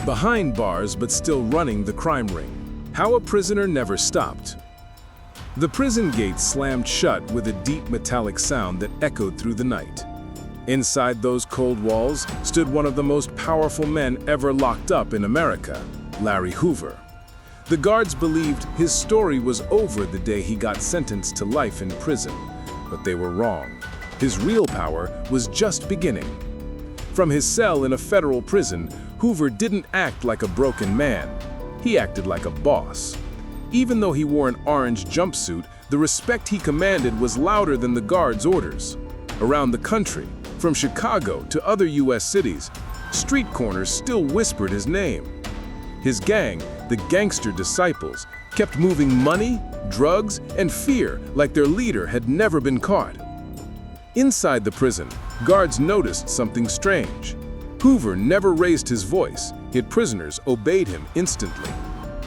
Behind bars but still running the crime ring. How a prisoner never stopped. The prison gates slammed shut with a deep metallic sound that echoed through the night. Inside those cold walls stood one of the most powerful men ever locked up in America, Larry Hoover. The guards believed his story was over the day he got sentenced to life in prison, but they were wrong. His real power was just beginning. From his cell in a federal prison, Hoover didn't act like a broken man. He acted like a boss. Even though he wore an orange jumpsuit, the respect he commanded was louder than the guards' orders. Around the country, from Chicago to other U.S. cities, street corners still whispered his name. His gang, the Gangster Disciples, kept moving money, drugs, and fear like their leader had never been caught. Inside the prison, guards noticed something strange. Hoover never raised his voice, yet prisoners obeyed him instantly.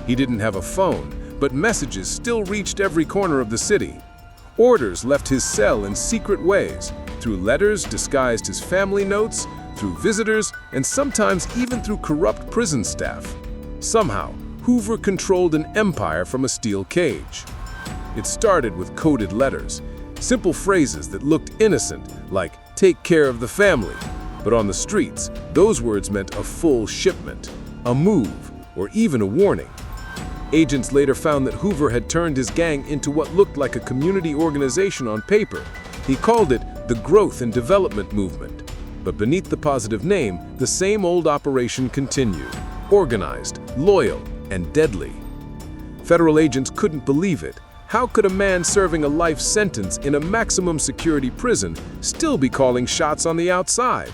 He didn't have a phone, but messages still reached every corner of the city. Orders left his cell in secret ways, through letters disguised as family notes, through visitors, and sometimes even through corrupt prison staff. Somehow, Hoover controlled an empire from a steel cage. It started with coded letters, simple phrases that looked innocent, like "take care of the family." But on the streets, those words meant a full shipment, a move, or even a warning. Agents later found that Hoover had turned his gang into what looked like a community organization on paper. He called it the Growth and Development Movement. But beneath the positive name, the same old operation continued, organized, loyal, and deadly. Federal agents couldn't believe it. How could a man serving a life sentence in a maximum security prison still be calling shots on the outside?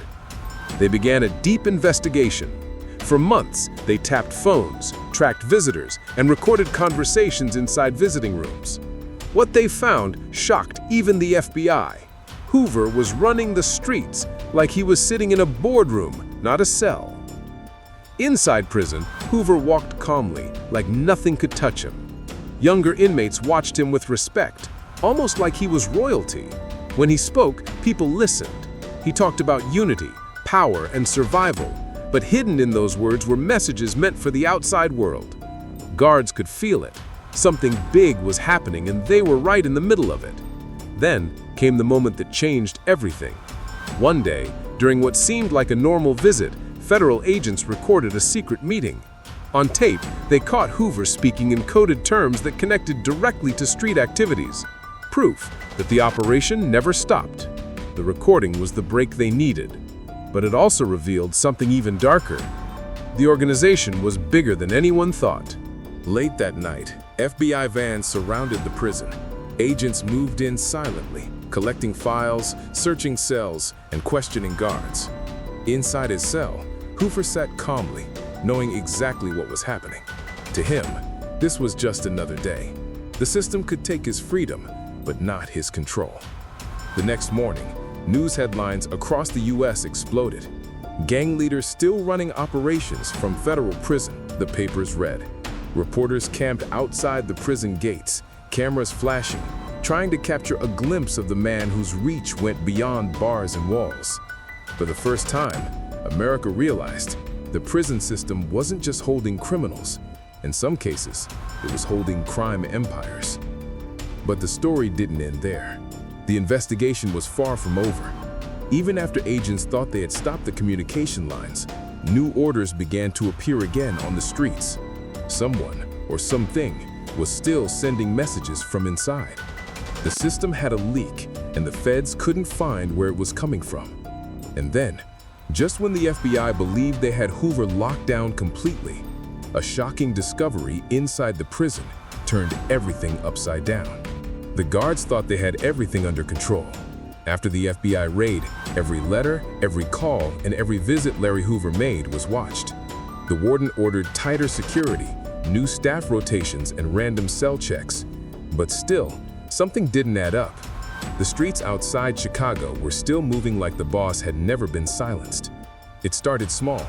They began a deep investigation. For months, they tapped phones, tracked visitors, and recorded conversations inside visiting rooms. What they found shocked even the FBI. Hoover was running the streets like he was sitting in a boardroom, not a cell. Inside prison, Hoover walked calmly, like nothing could touch him. Younger inmates watched him with respect, almost like he was royalty. When he spoke, people listened. He talked about unity, power, and survival, but hidden in those words were messages meant for the outside world. Guards could feel it. Something big was happening, and they were right in the middle of it. Then came the moment that changed everything. One day, during what seemed like a normal visit, federal agents recorded a secret meeting. On tape, they caught Hoover speaking in coded terms that connected directly to street activities. Proof that the operation never stopped. The recording was the break they needed. But it also revealed something even darker. The organization was bigger than anyone thought. Late that night, FBI vans surrounded the prison. Agents moved in silently, collecting files, searching cells, and questioning guards. Inside his cell, Hoover sat calmly, knowing exactly what was happening. To him, this was just another day. The system could take his freedom, but not his control. The next morning, news headlines across the U.S. exploded. Gang leaders still running operations from federal prison, the papers read. Reporters camped outside the prison gates, cameras flashing, trying to capture a glimpse of the man whose reach went beyond bars and walls. For the first time, America realized the prison system wasn't just holding criminals. In some cases, it was holding crime empires. But the story didn't end there. The investigation was far from over. Even after agents thought they had stopped the communication lines, new orders began to appear again on the streets. Someone or something was still sending messages from inside. The system had a leak, and the feds couldn't find where it was coming from. And then, just when the FBI believed they had Hoover locked down completely, a shocking discovery inside the prison turned everything upside down. The guards thought they had everything under control. After the FBI raid, every letter, every call, and every visit Larry Hoover made was watched. The warden ordered tighter security, new staff rotations, and random cell checks. But still, something didn't add up. The streets outside Chicago were still moving like the boss had never been silenced. It started small.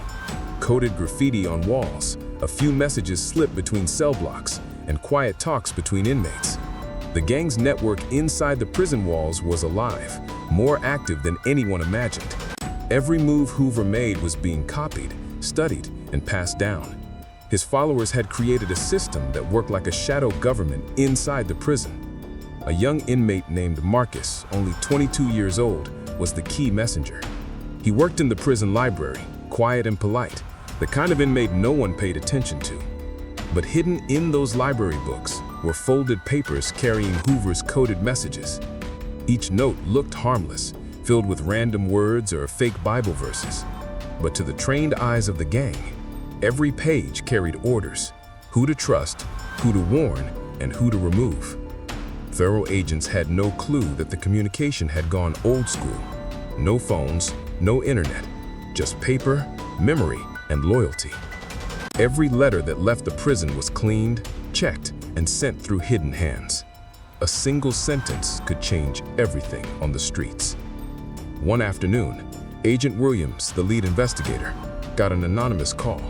Coded graffiti on walls, a few messages slipped between cell blocks, and quiet talks between inmates. The gang's network inside the prison walls was alive, more active than anyone imagined. Every move Hoover made was being copied, studied, and passed down. His followers had created a system that worked like a shadow government inside the prison. A young inmate named Marcus, only 22 years old, was the key messenger. He worked in the prison library, quiet and polite, the kind of inmate no one paid attention to. But hidden in those library books were folded papers carrying Hoover's coded messages. Each note looked harmless, filled with random words or fake Bible verses. But to the trained eyes of the gang, every page carried orders: who to trust, who to warn, and who to remove. Thorough agents had no clue that the communication had gone old school. No phones, no internet, just paper, memory, and loyalty. Every letter that left the prison was cleaned, checked, and sent through hidden hands. A single sentence could change everything on the streets. One afternoon, Agent Williams, the lead investigator, got an anonymous call.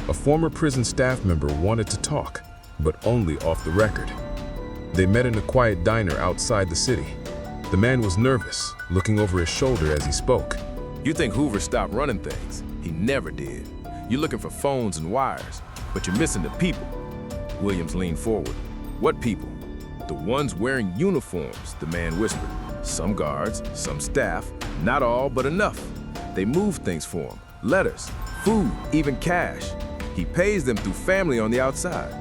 A former prison staff member wanted to talk, but only off the record. They met in a quiet diner outside the city. The man was nervous, looking over his shoulder as he spoke. You think Hoover stopped running things? He never did. You're looking for phones and wires, but you're missing the people. Williams leaned forward. What people? The ones wearing uniforms, the man whispered. Some guards, some staff, not all, but enough. They move things for him, letters, food, even cash. He pays them through family on the outside.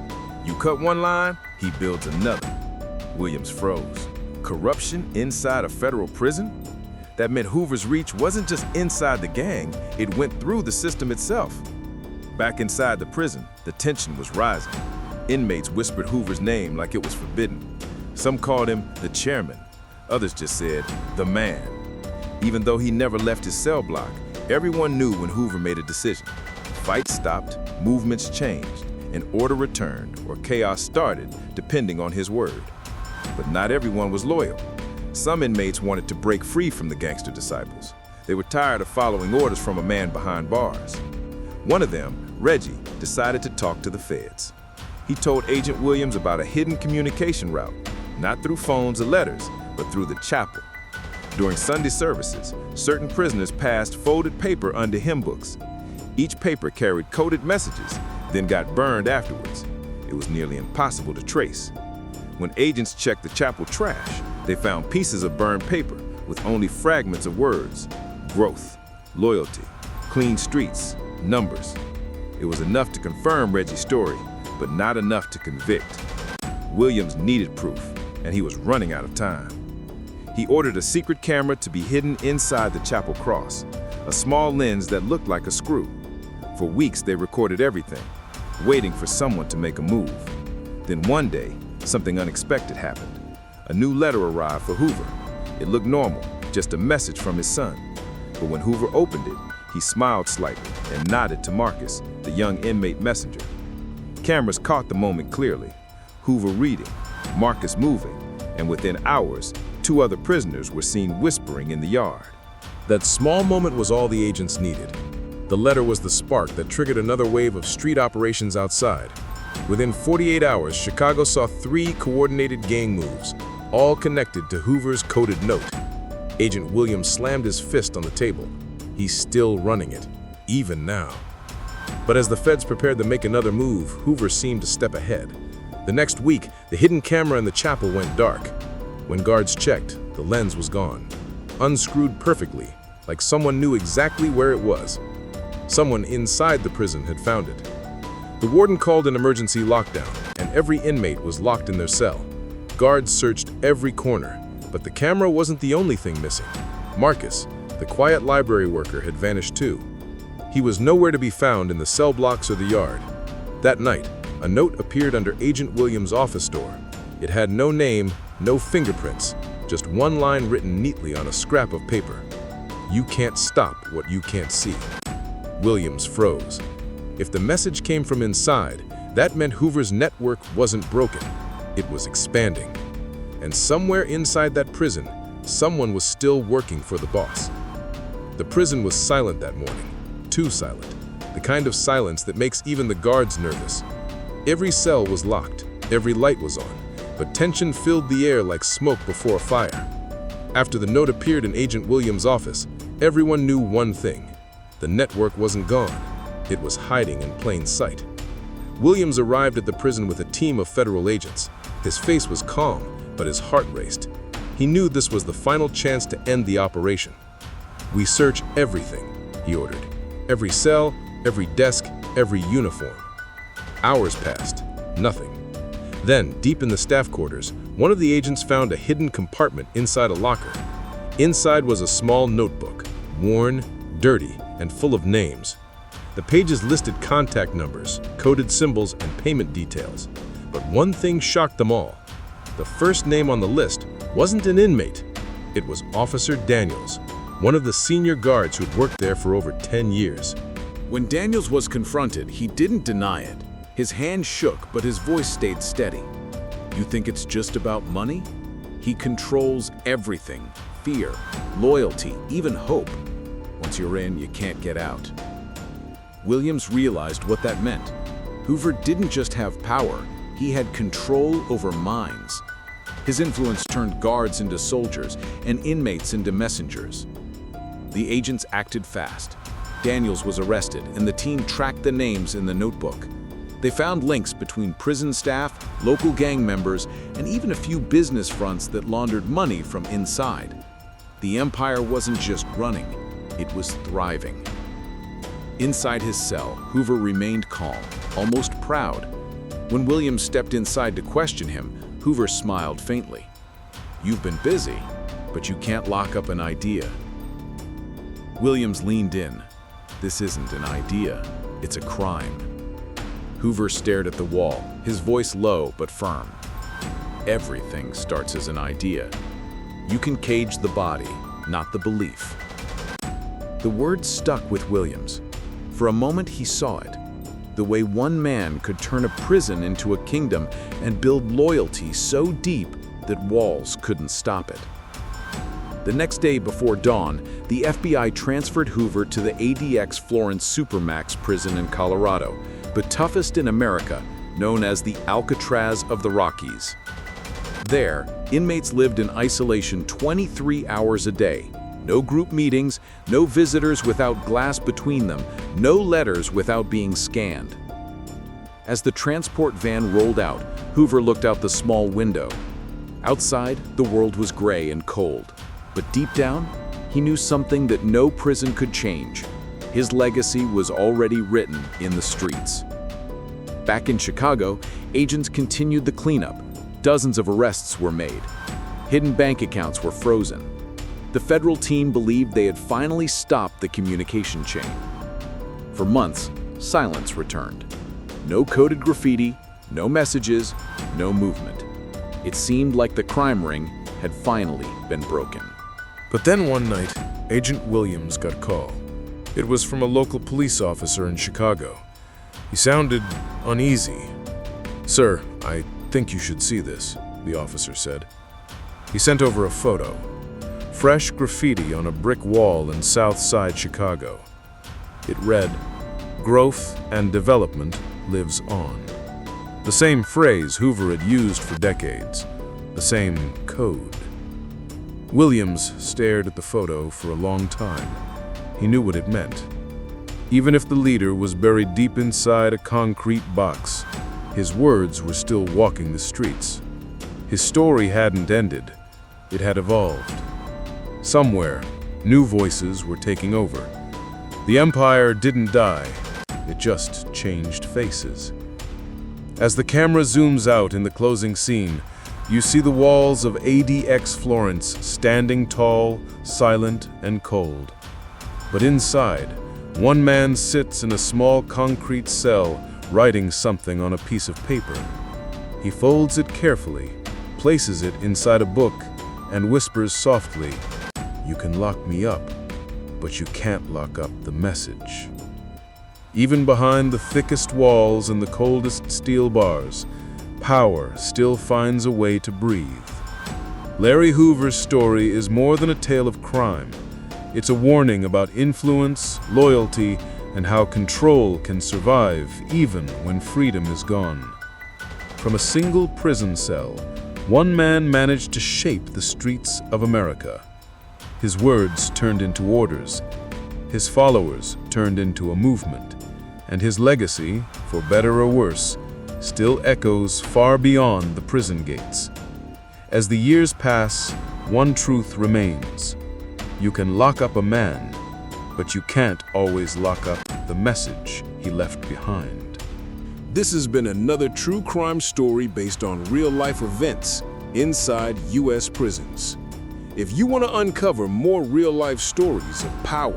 You cut one line, he builds another. Williams froze. Corruption inside a federal prison? That meant Hoover's reach wasn't just inside the gang, it went through the system itself. Back inside the prison, the tension was rising. Inmates whispered Hoover's name like it was forbidden. Some called him the chairman. Others just said, the man. Even though he never left his cell block, everyone knew when Hoover made a decision. Fights stopped, movements changed, and order returned or chaos started, depending on his word. But not everyone was loyal. Some inmates wanted to break free from the Gangster Disciples. They were tired of following orders from a man behind bars. One of them, Reggie, decided to talk to the feds. He told Agent Williams about a hidden communication route, not through phones or letters, but through the chapel. During Sunday services, certain prisoners passed folded paper under hymn books. Each paper carried coded messages, then got burned afterwards. It was nearly impossible to trace. When agents checked the chapel trash, they found pieces of burned paper with only fragments of words: growth, loyalty, clean streets, numbers. It was enough to confirm Reggie's story, but not enough to convict. Williams needed proof, and he was running out of time. He ordered a secret camera to be hidden inside the chapel cross, a small lens that looked like a screw. For weeks they recorded everything, waiting for someone to make a move. Then one day, something unexpected happened. A new letter arrived for Hoover. It looked normal, just a message from his son. But when Hoover opened it, he smiled slightly and nodded to Marcus, the young inmate messenger. Cameras caught the moment clearly. Hoover reading, Marcus moving, and within hours, 2 other prisoners were seen whispering in the yard. That small moment was all the agents needed. The letter was the spark that triggered another wave of street operations outside. Within 48 hours, Chicago saw 3 coordinated gang moves, all connected to Hoover's coded note. Agent Williams slammed his fist on the table. He's still running it, even now. But as the feds prepared to make another move, Hoover seemed to step ahead. The next week, the hidden camera in the chapel went dark. When guards checked, the lens was gone, unscrewed perfectly, like someone knew exactly where it was. Someone inside the prison had found it. The warden called an emergency lockdown, and every inmate was locked in their cell. Guards searched every corner, but the camera wasn't the only thing missing. Marcus, the quiet library worker, had vanished too. He was nowhere to be found in the cell blocks or the yard. That night, a note appeared under Agent Williams' office door. It had no name, no fingerprints, just one line written neatly on a scrap of paper. You can't stop what you can't see. Williams froze. If the message came from inside, that meant Hoover's network wasn't broken. It was expanding. And somewhere inside that prison, someone was still working for the boss. The prison was silent that morning, too silent, the kind of silence that makes even the guards nervous. Every cell was locked, every light was on, but tension filled the air like smoke before a fire. After the note appeared in Agent Williams' office, everyone knew one thing: the network wasn't gone, It was hiding in plain sight. Williams arrived at the prison with a team of federal agents. His face was calm, but his heart raced. He knew this was the final chance to end the operation. "We search everything," he ordered. "Every cell, every desk, every uniform." Hours passed. Nothing. Then, deep in the staff quarters, one of the agents found a hidden compartment inside a locker. Inside was a small notebook, worn, dirty, and full of names. The pages listed contact numbers, coded symbols, and payment details. But one thing shocked them all. The first name on the list wasn't an inmate. It was Officer Daniels, one of the senior guards who'd worked there for over 10 years. When Daniels was confronted, he didn't deny it. His hand shook, but his voice stayed steady. "You think it's just about money? He controls everything. Fear, loyalty, even hope. Once you're in, you can't get out." Williams realized what that meant. Hoover didn't just have power, he had control over minds. His influence turned guards into soldiers and inmates into messengers. The agents acted fast. Daniels was arrested, and the team tracked the names in the notebook. They found links between prison staff, local gang members, and even a few business fronts that laundered money from inside. The empire wasn't just running, it was thriving. Inside his cell, Hoover remained calm, almost proud. When Williams stepped inside to question him, Hoover smiled faintly. "You've been busy, but you can't lock up an idea." Williams leaned in. "This isn't an idea, it's a crime." Hoover stared at the wall, his voice low but firm. "Everything starts as an idea. You can cage the body, not the belief." The words stuck with Williams. For a moment he saw it. The way one man could turn a prison into a kingdom and build loyalty so deep that walls couldn't stop it. The next day before dawn, the FBI transferred Hoover to the ADX Florence Supermax prison in Colorado, the toughest in America, known as the Alcatraz of the Rockies. There, inmates lived in isolation 23 hours a day. No group meetings, no visitors without glass between them, no letters without being scanned. As the transport van rolled out, Hoover looked out the small window. Outside, the world was gray and cold. But deep down, he knew something that no prison could change. His legacy was already written in the streets. Back in Chicago, agents continued the cleanup. Dozens of arrests were made. Hidden bank accounts were frozen. The federal team believed they had finally stopped the communication chain. For months, silence returned. No coded graffiti, no messages, no movement. It seemed like the crime ring had finally been broken. But then one night, Agent Williams got a call. It was from a local police officer in Chicago. He sounded uneasy. "Sir, I think you should see this," the officer said. He sent over a photo. Fresh graffiti on a brick wall in South Side Chicago. It read, "Growth and development lives on." The same phrase Hoover had used for decades. The same code. Williams stared at the photo for a long time. He knew what it meant. Even if the leader was buried deep inside a concrete box, his words were still walking the streets. His story hadn't ended. It had evolved. Somewhere, new voices were taking over. The empire didn't die. It just changed faces. As the camera zooms out in the closing scene, you see the walls of ADX Florence standing tall, silent, and cold. But inside, one man sits in a small concrete cell, writing something on a piece of paper. He folds it carefully, places it inside a book, and whispers softly, "You can lock me up, but you can't lock up the message." Even behind the thickest walls and the coldest steel bars, power still finds a way to breathe. Larry Hoover's story is more than a tale of crime. It's a warning about influence, loyalty, and how control can survive even when freedom is gone. From a single prison cell, one man managed to shape the streets of America. His words turned into orders. His followers turned into a movement. And his legacy, for better or worse, still echoes far beyond the prison gates. As the years pass, one truth remains. You can lock up a man, but you can't always lock up the message he left behind. This has been another true crime story based on real-life events inside U.S. prisons. If you want to uncover more real-life stories of power,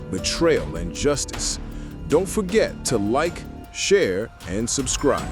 betrayal, and justice, don't forget to like, share, and subscribe.